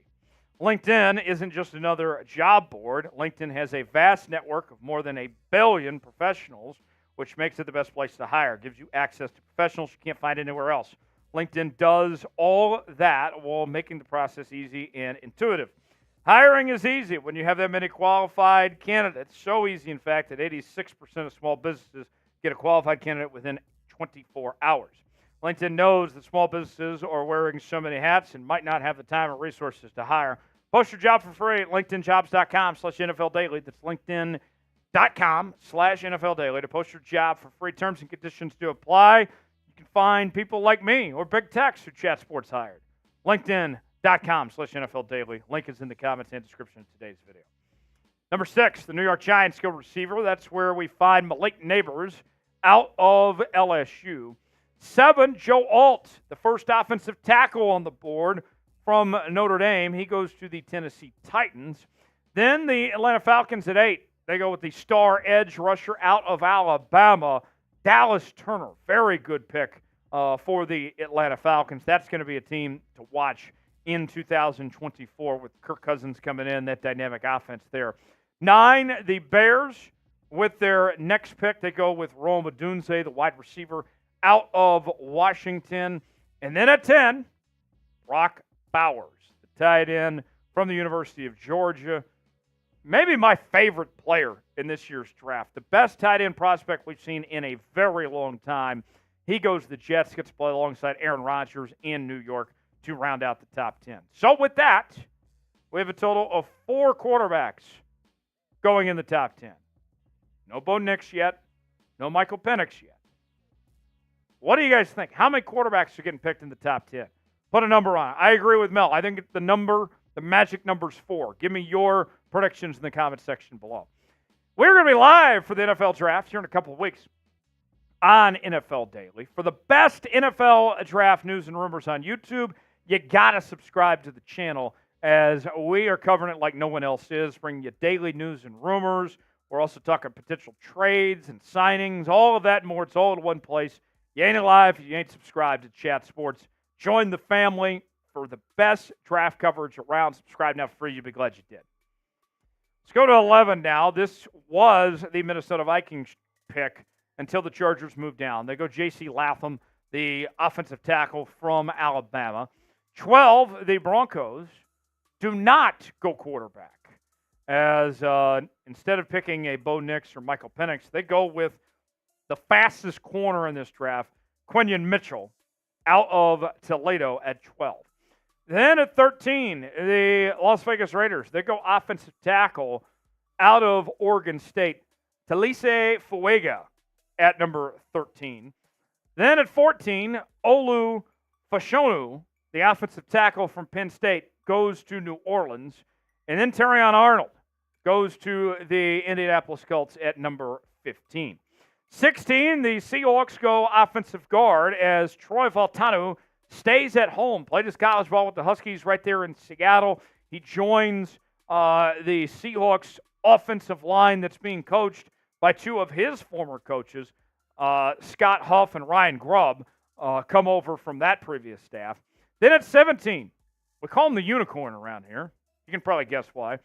LinkedIn isn't just another job board. LinkedIn has a vast network of more than 1 billion professionals, which makes it the best place to hire. It gives you access to professionals you can't find anywhere else. LinkedIn does all that while making the process easy and intuitive. Hiring is easy when you have that many qualified candidates. So easy, in fact, that 86% of small businesses get a qualified candidate within 24 hours. LinkedIn knows that small businesses are wearing so many hats and might not have the time or resources to hire. Post your job for free at linkedinjobs.com/NFL Daily. That's linkedin.com/NFL Daily to post your job for free. Terms and conditions to apply. You can find people like me or Big Tex who chat sports hired. LinkedIn.com/NFL Daily. Link is in the comments and description of today's video. Number 6, the New York Giants go receiver. That's where we find Malik Neighbors out of LSU. 7, Joe Alt, the first offensive tackle on the board from Notre Dame. He goes to the Tennessee Titans. Then the Atlanta Falcons at 8. They go with the star edge rusher out of Alabama, Dallas Turner. Very good pick for the Atlanta Falcons. That's going to be a team to watch in 2024 with Kirk Cousins coming in, that dynamic offense there. 9, the Bears. With their next pick, they go with Rome Odunze, the wide receiver out of Washington. And then at 10, Brock Bowers, the tight end from the University of Georgia. Maybe my favorite player in this year's draft. The best tight end prospect we've seen in a very long time. He goes to the Jets, gets to play alongside Aaron Rodgers in New York to round out the top 10. So with that, we have a total of 4 quarterbacks going in the top 10. No Bo Nix yet. No Michael Penix yet. What do you guys think? How many quarterbacks are getting picked in the top 10? Put a number on it. I agree with Mel. I think the magic number's 4. Give me your predictions in the comment section below. We're going to be live for the NFL Draft here in a couple of weeks on NFL Daily. For the best NFL Draft news and rumors on YouTube, you got to subscribe to the channel, as we are covering it like no one else is, bringing you daily news and rumors. We're also talking potential trades and signings, all of that and more. It's all in one place. You ain't alive if you ain't subscribed to Chat Sports. Join the family for the best draft coverage around. Subscribe now for free. You'll be glad you did. Let's go to 11 now. This was the Minnesota Vikings pick until the Chargers moved down. They go J.C. Latham, the offensive tackle from Alabama. 12, the Broncos do not go quarterback. As instead of picking a Bo Nix or Michael Penix, they go with the fastest corner in this draft, Quinion Mitchell, out of Toledo at 12. Then at 13, the Las Vegas Raiders, they go offensive tackle out of Oregon State, Talise Fuega at number 13. Then at 14, Olu Fashanu, the offensive tackle from Penn State, goes to New Orleans. And then Terrion Arnold goes to the Indianapolis Colts at number 15. 16, the Seahawks go offensive guard as Troy Fautanu stays at home. Played his college ball with the Huskies right there in Seattle. He joins the Seahawks offensive line that's being coached by 2 of his former coaches, Scott Huff and Ryan Grubb, come over from that previous staff. Then at 17, we call him the unicorn around here. You can probably guess why.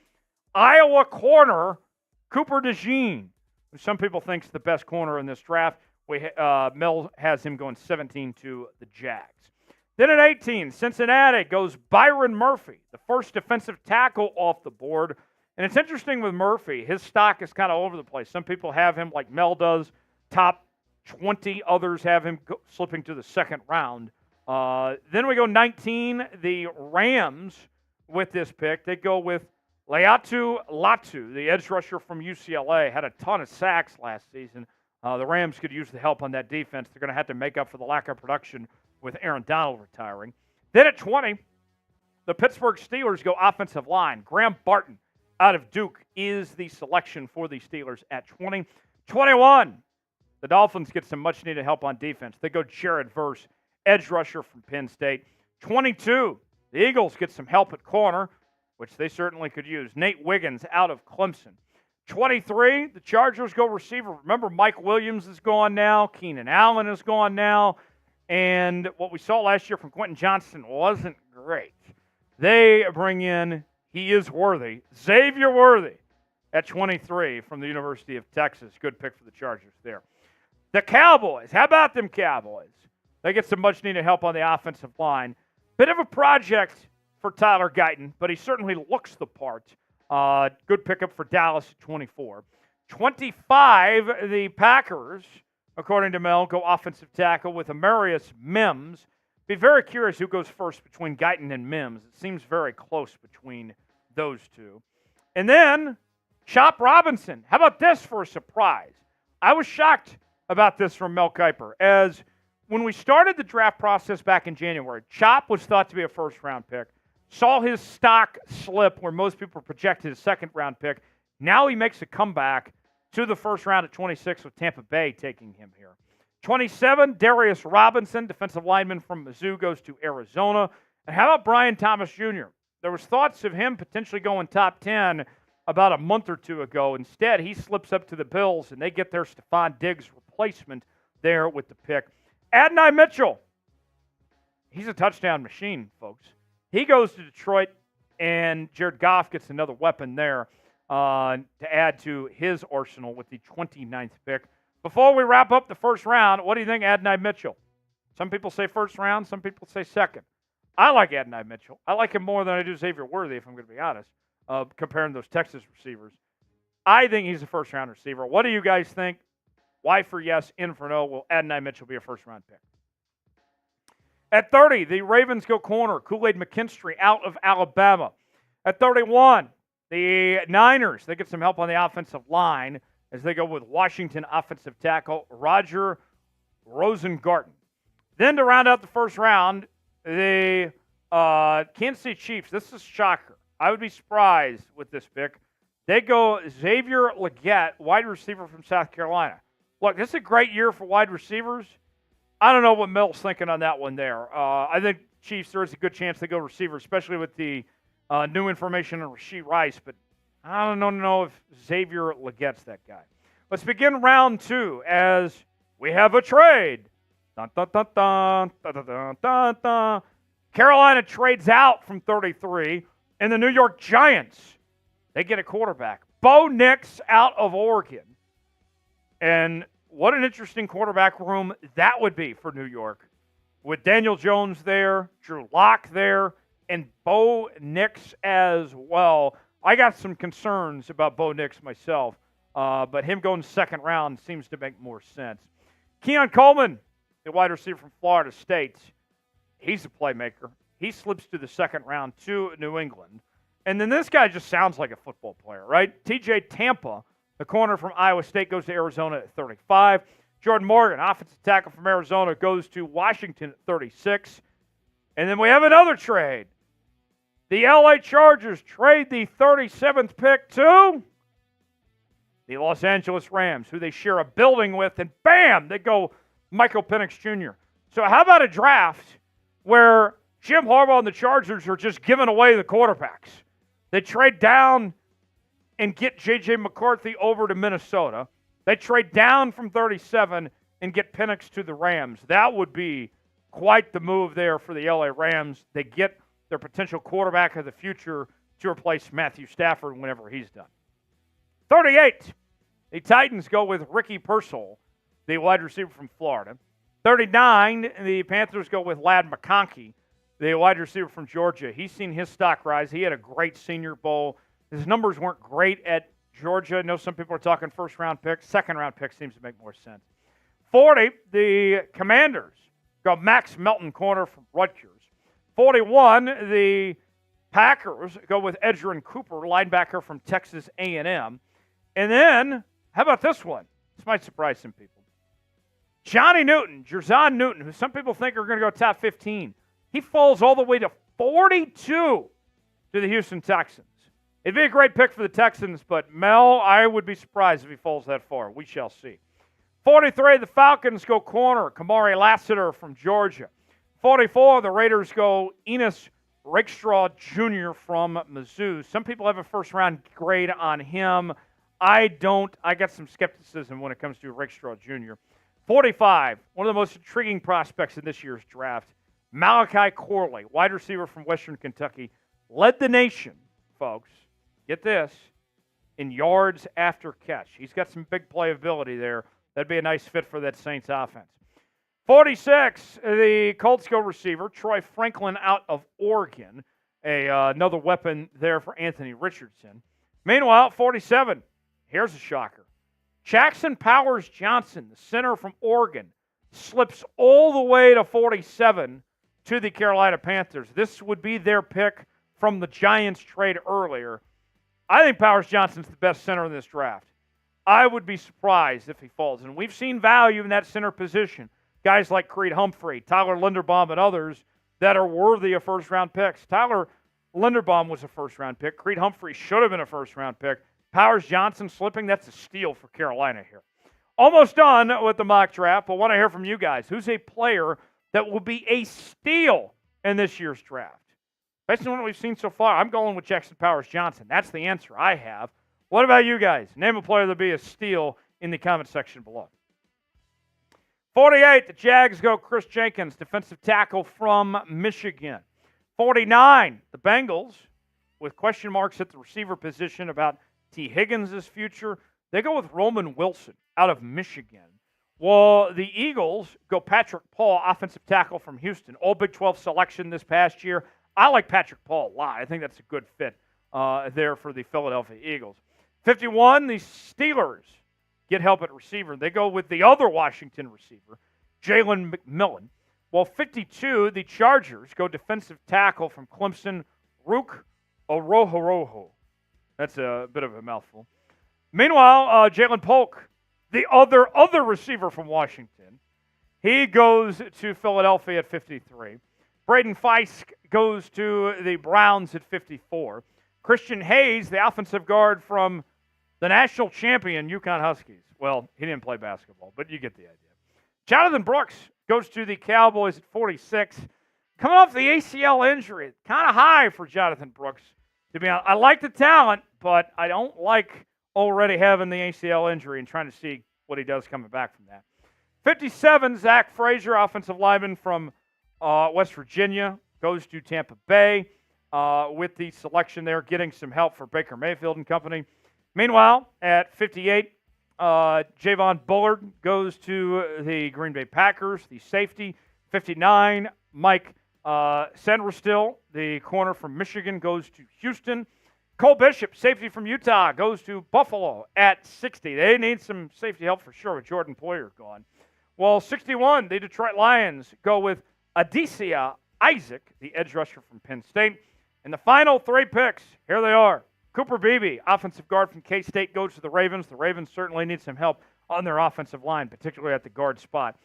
Iowa corner Cooper DeJean, who some people think is the best corner in this draft. Mel has him going 17 to the Jags. Then at 18, Cincinnati goes Byron Murphy, the first defensive tackle off the board. And it's interesting with Murphy, his stock is kind of all over the place. Some people have him like Mel does, top 20. Others have him slipping to the second round. Then we go 19, the Rams with this pick. They go with Laiatu Latu, the edge rusher from UCLA, had a ton of sacks last season. The Rams could use the help on that defense. They're going to have to make up for the lack of production with Aaron Donald retiring. Then at 20, the Pittsburgh Steelers go offensive line. Graham Barton out of Duke is the selection for the Steelers at 20. 21, the Dolphins get some much-needed help on defense. They go Jared Verse, edge rusher from Penn State. 22, the Eagles get some help at corner, which they certainly could use. Nate Wiggins out of Clemson. 23, the Chargers go receiver. Remember, Mike Williams is gone now. Keenan Allen is gone now. And what we saw last year from Quentin Johnston wasn't great. They bring in, he is worthy, Xavier Worthy at 23 from the University of Texas. Good pick for the Chargers there. The Cowboys, how about them Cowboys? They get some much-needed help on the offensive line. Bit of a project for Tyler Guyton, but he certainly looks the part. Good pickup for Dallas at 24. 25, the Packers, according to Mel, go offensive tackle with Amarius Mims. Be very curious who goes first between Guyton and Mims. It seems very close between those two. And then Chop Robinson. How about this for a surprise? I was shocked about this from Mel Kiper, as when we started the draft process back in January, Chop was thought to be a first-round pick. Saw his stock slip where most people projected a second-round pick. Now he makes a comeback to the first round at 26 with Tampa Bay taking him here. 27, Darius Robinson, defensive lineman from Mizzou, goes to Arizona. And how about Brian Thomas Jr.? There was thoughts of him potentially going top 10 about a month or two ago. Instead, he slips up to the Bills, and they get their Stephon Diggs replacement there with the pick. Adonai Mitchell, he's a touchdown machine, folks. He goes to Detroit, and Jared Goff gets another weapon there to add to his arsenal with the 29th pick. Before we wrap up the first round, what do you think, Adonai Mitchell? Some people say first round, some people say second. I like Adonai Mitchell. I like him more than I do Xavier Worthy, if I'm going to be honest, comparing those Texas receivers. I think he's a first-round receiver. What do you guys think? Y for yes, N for no. Will Adonai Mitchell be a first-round pick? At 30, the Ravens go corner. Kool-Aid McKinstry out of Alabama. At 31, the Niners, they get some help on the offensive line as they go with Washington offensive tackle Roger Rosengarten. Then to round out the first round, the Kansas City Chiefs. This is a shocker. I would be surprised with this pick. They go Xavier Legette, wide receiver from South Carolina. Look, this is a great year for wide receivers. I don't know what Mel's thinking on that one there. I think Chiefs, there is a good chance they go receiver, especially with the new information on Rashee Rice. But I don't know if Xavier Legette's that guy. Let's begin round two as we have a trade. Dun, dun, dun, dun, dun, dun, dun, dun, dun. Carolina trades out from 33, and the New York Giants, they get a quarterback. Bo Nix out of Oregon. And what an interesting quarterback room that would be for New York. With Daniel Jones there, Drew Lock there, and Bo Nix as well. I got some concerns about Bo Nix myself, but him going second round seems to make more sense. Keon Coleman, the wide receiver from Florida State, he's a playmaker. He slips to the second round to New England. And then this guy just sounds like a football player, right? TJ Tampa, the corner from Iowa State, goes to Arizona at 35. Jordan Morgan, offensive tackle from Arizona, goes to Washington at 36. And then we have another trade. The LA Chargers trade the 37th pick to the Los Angeles Rams, who they share a building with, and bam, they go Michael Penix Jr. So how about a draft where Jim Harbaugh and the Chargers are just giving away the quarterbacks? They trade down and get J.J. McCarthy over to Minnesota. They trade down from 37 and get Penix to the Rams. That would be quite the move there for the LA Rams. They get their potential quarterback of the future to replace Matthew Stafford whenever he's done. 38, the Titans go with Ricky Pearsall, the wide receiver from Florida. 39, the Panthers go with Ladd McConkey, the wide receiver from Georgia. He's seen his stock rise. He had a great Senior Bowl. His numbers weren't great at Georgia. I know some people are talking first-round picks. Second-round pick seems to make more sense. 40, the Commanders go Max Melton, corner from Rutgers. 41, the Packers go with Edgerrin Cooper, linebacker from Texas A&M. And then, how about this one? This might surprise some people. Jerzon Newton, who some people think are going to go top 15. He falls all the way to 42 to the Houston Texans. It'd be a great pick for the Texans, but Mel, I would be surprised if he falls that far. We shall see. 43, the Falcons go corner, Kamari Lassiter from Georgia. 44, the Raiders go Enos Rakestraw Jr. from Mizzou. Some people have a first-round grade on him. I don't. I got some skepticism when it comes to Rakestraw Jr. 45, one of the most intriguing prospects in this year's draft, Malachi Corley, wide receiver from Western Kentucky, led the nation, folks, get this, in yards after catch. He's got some big playability there. That'd be a nice fit for that Saints offense. 46, the Colts go receiver, Troy Franklin out of Oregon, another weapon there for Anthony Richardson. Meanwhile, 47, here's a shocker. Jackson Powers Johnson, the center from Oregon, slips all the way to 47 to the Carolina Panthers. This would be their pick from the Giants trade earlier. I think Powers Johnson's the best center in this draft. I would be surprised if he falls. And we've seen value in that center position. Guys like Creed Humphrey, Tyler Linderbaum, and others that are worthy of first-round picks. Tyler Linderbaum was a first-round pick. Creed Humphrey should have been a first-round pick. Powers Johnson slipping, that's a steal for Carolina here. Almost done with the mock draft, but I want to hear from you guys. Who's a player that will be a steal in this year's draft? Based on what we've seen so far, I'm going with Jackson Powers Johnson. That's the answer I have. What about you guys? Name a player that'll be a steal in the comment section below. 48, the Jags go Chris Jenkins, defensive tackle from Michigan. 49, the Bengals, with question marks at the receiver position about Tee Higgins' future. They go with Roman Wilson out of Michigan. Well, the Eagles go Patrick Paul, offensive tackle from Houston. All Big 12 selection this past year. I like Patrick Paul a lot. I think that's a good fit there for the Philadelphia Eagles. 51, the Steelers get help at receiver. They go with the other Washington receiver, Jalen McMillan. While 52, the Chargers go defensive tackle from Clemson, Rook Orohoroho. That's a bit of a mouthful. Meanwhile, Jalen Polk, the other receiver from Washington, he goes to Philadelphia at 53. Braden Fisk goes to the Browns at 54. Christian Hayes, the offensive guard from the national champion UConn Huskies. Well, he didn't play basketball, but you get the idea. Jonathan Brooks goes to the Cowboys at 46. Coming off the ACL injury, kind of high for Jonathan Brooks. To be honest, I like the talent, but I don't like already having the ACL injury and trying to see what he does coming back from that. 57, Zach Frazier, offensive lineman from West Virginia, goes to Tampa Bay with the selection there, getting some help for Baker Mayfield and company. Meanwhile, at 58, Javon Bullard goes to the Green Bay Packers, the safety. 59, Mike Sandristil, the corner from Michigan, goes to Houston. Cole Bishop, safety from Utah, goes to Buffalo at 60. They need some safety help for sure with Jordan Poyer gone. Well, 61, the Detroit Lions go with Adisia Isaac, the edge rusher from Penn State. And the final 3 picks, here they are. Cooper Beebe, offensive guard from K-State, goes to the Ravens. The Ravens certainly need some help on their offensive line, particularly at the guard spot.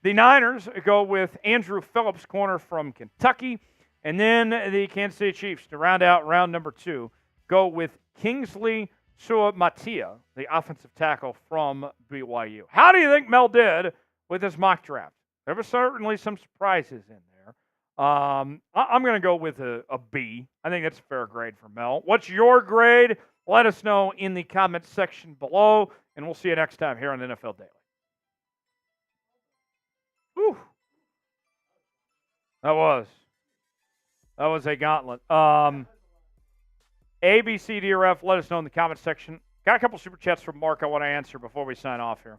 The Niners go with Andrew Phillips, corner from Kentucky. And then the Kansas City Chiefs, to round out round number 2, go with Kingsley Suamatia, the offensive tackle from BYU. How do you think Mel did with this mock draft? There were certainly some surprises in there. I'm going to go with a B. I think that's a fair grade for Mel. What's your grade? Let us know in the comments section below, and we'll see you next time here on NFL Daily. Whew. That was a gauntlet. A, B, C, D, or F, let us know in the comments section. Got a couple super chats from Mark I want to answer before we sign off here.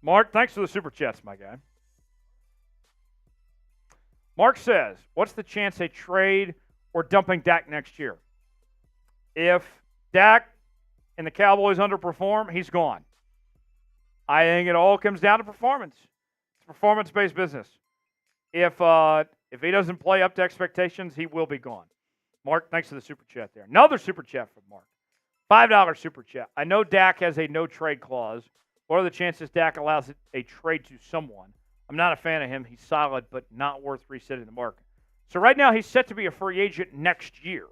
Mark, thanks for the super chats, my guy. Mark says, what's the chance they trade or dumping Dak next year? If Dak and the Cowboys underperform, he's gone. I think it all comes down to performance. It's a performance-based business. If he doesn't play up to expectations, he will be gone. Mark, thanks for the super chat there. Another super chat from Mark. $5 super chat. I know Dak has a no-trade clause. What are the chances Dak allows a trade to someone? I'm not a fan of him. He's solid, but not worth resetting the market. So right now he's set to be a free agent next year.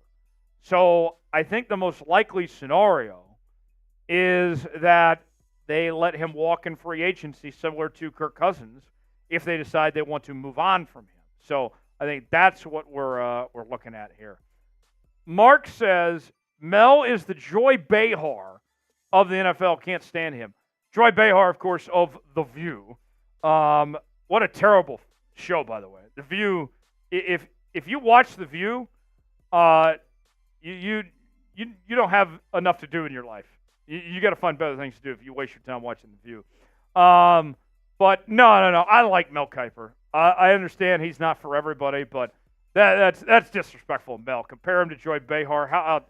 So I think the most likely scenario is that they let him walk in free agency similar to Kirk Cousins if they decide they want to move on from him. So I think that's what we're looking at here. Mark says, Mel is the Joy Behar of the NFL. Can't stand him. Joy Behar, of course, of The View. What a terrible show, by the way. The View. If you watch The View, you don't have enough to do in your life. You got to find better things to do if you waste your time watching The View. But no. I like Mel Kiper. I understand he's not for everybody, but that's disrespectful of Mel. Compare him to Joy Behar.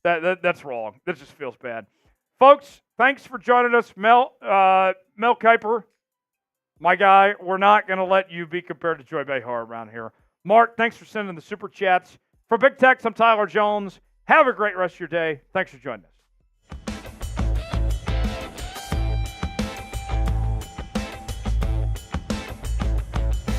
That's wrong. That just feels bad. Folks, thanks for joining us. Mel Kiper, my guy, we're not going to let you be compared to Joy Behar around here. Mark, thanks for sending the super chats. For Big Tex, I'm Tyler Jones. Have a great rest of your day. Thanks for joining us.